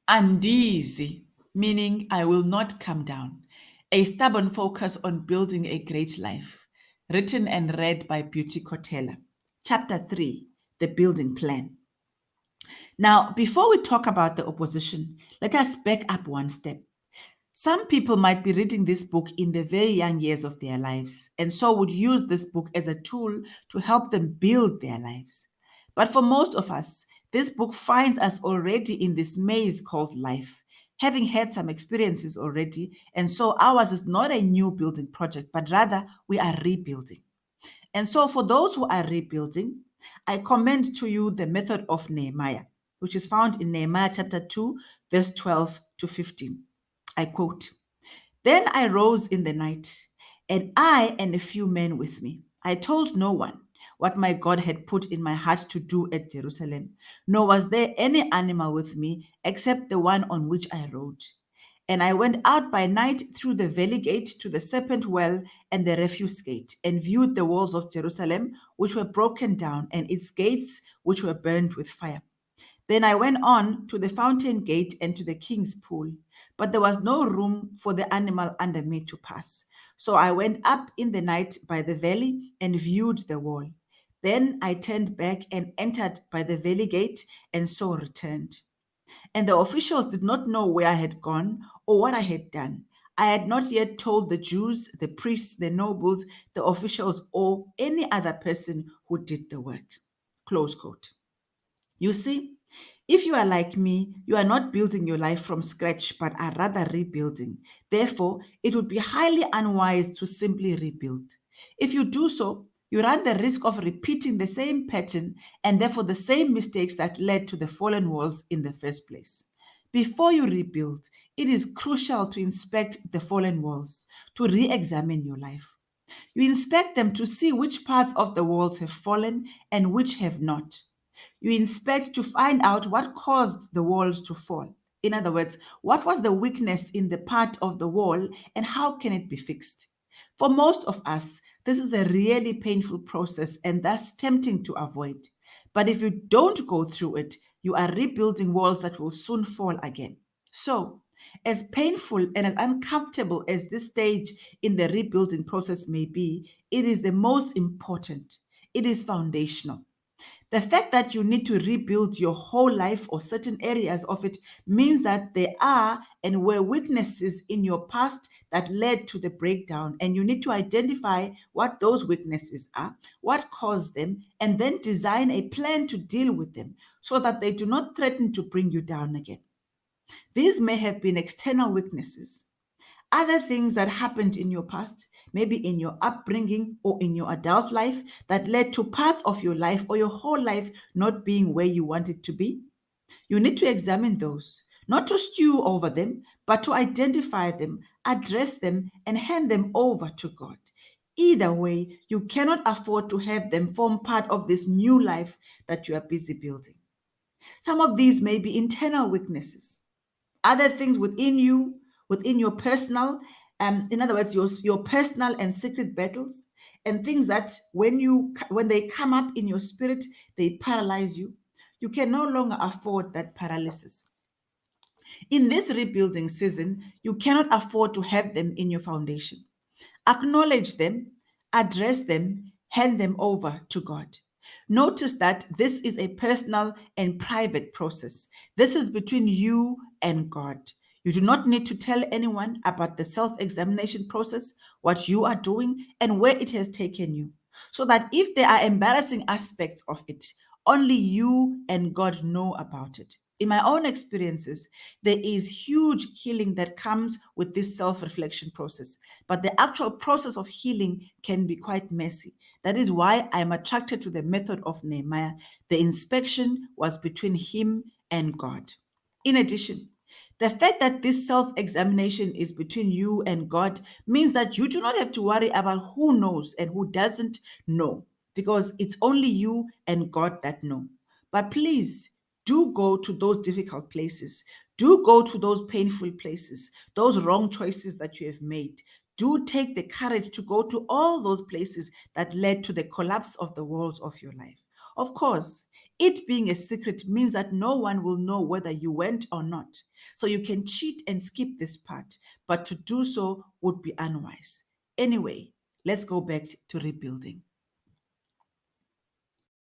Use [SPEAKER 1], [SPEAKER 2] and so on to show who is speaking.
[SPEAKER 1] ANDIZI, meaning I will not come down. A stubborn focus on building a great life. Written and read by Beauty Kotela. Chapter 3, The Building Plan. Now, before we talk about the opposition, let us back up one step. Some people might be reading this book in the very young years of their lives, and so would use this book as a tool to help them build their lives. But for most of us, this book finds us already in this maze called life, having had some experiences already, and so ours is not a new building project, but rather we are rebuilding. And so for those who are rebuilding, I commend to you the method of Nehemiah, which is found in Nehemiah chapter 2, verse 12 to 15. I quote, "Then I rose in the night, and I and a few men with me. I told no one what my God had put in my heart to do at Jerusalem, nor was there any animal with me except the one on which I rode. And I went out by night through the valley gate to the serpent well and the refuse gate, and viewed the walls of Jerusalem, which were broken down, and its gates, which were burned with fire. Then I went on to the fountain gate and to the king's pool, but there was no room for the animal under me to pass. So I went up in the night by the valley and viewed the wall. Then I turned back and entered by the valley gate, and so returned. And the officials did not know where I had gone or what I had done. I had not yet told the Jews, the priests, the nobles, the officials, or any other person who did the work." Close quote. You see, if you are like me, you are not building your life from scratch, but are rather rebuilding. Therefore, it would be highly unwise to simply rebuild. If you do so, you run the risk of repeating the same pattern and therefore the same mistakes that led to the fallen walls in the first place. Before you rebuild, it is crucial to inspect the fallen walls, to re-examine your life. You inspect them to see which parts of the walls have fallen and which have not. You inspect to find out what caused the walls to fall. In other words, what was the weakness in the part of the wall and how can it be fixed? For most of us, this is a really painful process and thus tempting to avoid. But if you don't go through it, you are rebuilding walls that will soon fall again. So, as painful and as uncomfortable as this stage in the rebuilding process may be, it is the most important. It is foundational. The fact that you need to rebuild your whole life or certain areas of it means that there are and were weaknesses in your past that led to the breakdown, and you need to identify what those weaknesses are, what caused them, and then design a plan to deal with them so that they do not threaten to bring you down again. These may have been external weaknesses. Other things that happened in your past, maybe in your upbringing or in your adult life, that led to parts of your life or your whole life not being where you want it to be. You need to examine those, not to stew over them, but to identify them, address them, and hand them over to God. Either way, you cannot afford to have them form part of this new life that you are busy building. Some of these may be internal weaknesses, other things within you, within your personal, in other words, your personal and secret battles, and things that when they come up in your spirit, they paralyze you. You can no longer afford that paralysis. In this rebuilding season, you cannot afford to have them in your foundation. Acknowledge them, address them, hand them over to God. Notice that this is a personal and private process. This is between you and God. You do not need to tell anyone about the self examination process, what you are doing, and where it has taken you. So that if there are embarrassing aspects of it, only you and God know about it. In my own experiences, there is huge healing that comes with this self reflection process. But the actual process of healing can be quite messy. That is why I am attracted to the method of Nehemiah. The inspection was between him and God. In addition, the fact that this self examination is between you and God means that you do not have to worry about who knows and who doesn't know, because it's only you and God that know. But please do go to those difficult places. Do go to those painful places, those wrong choices that you have made. Do take the courage to go to all those places that led to the collapse of the walls of your life. Of course, It being a secret means that no one will know whether you went or not. So you can cheat and skip this part, but to do so would be unwise. Anyway, let's go back to rebuilding.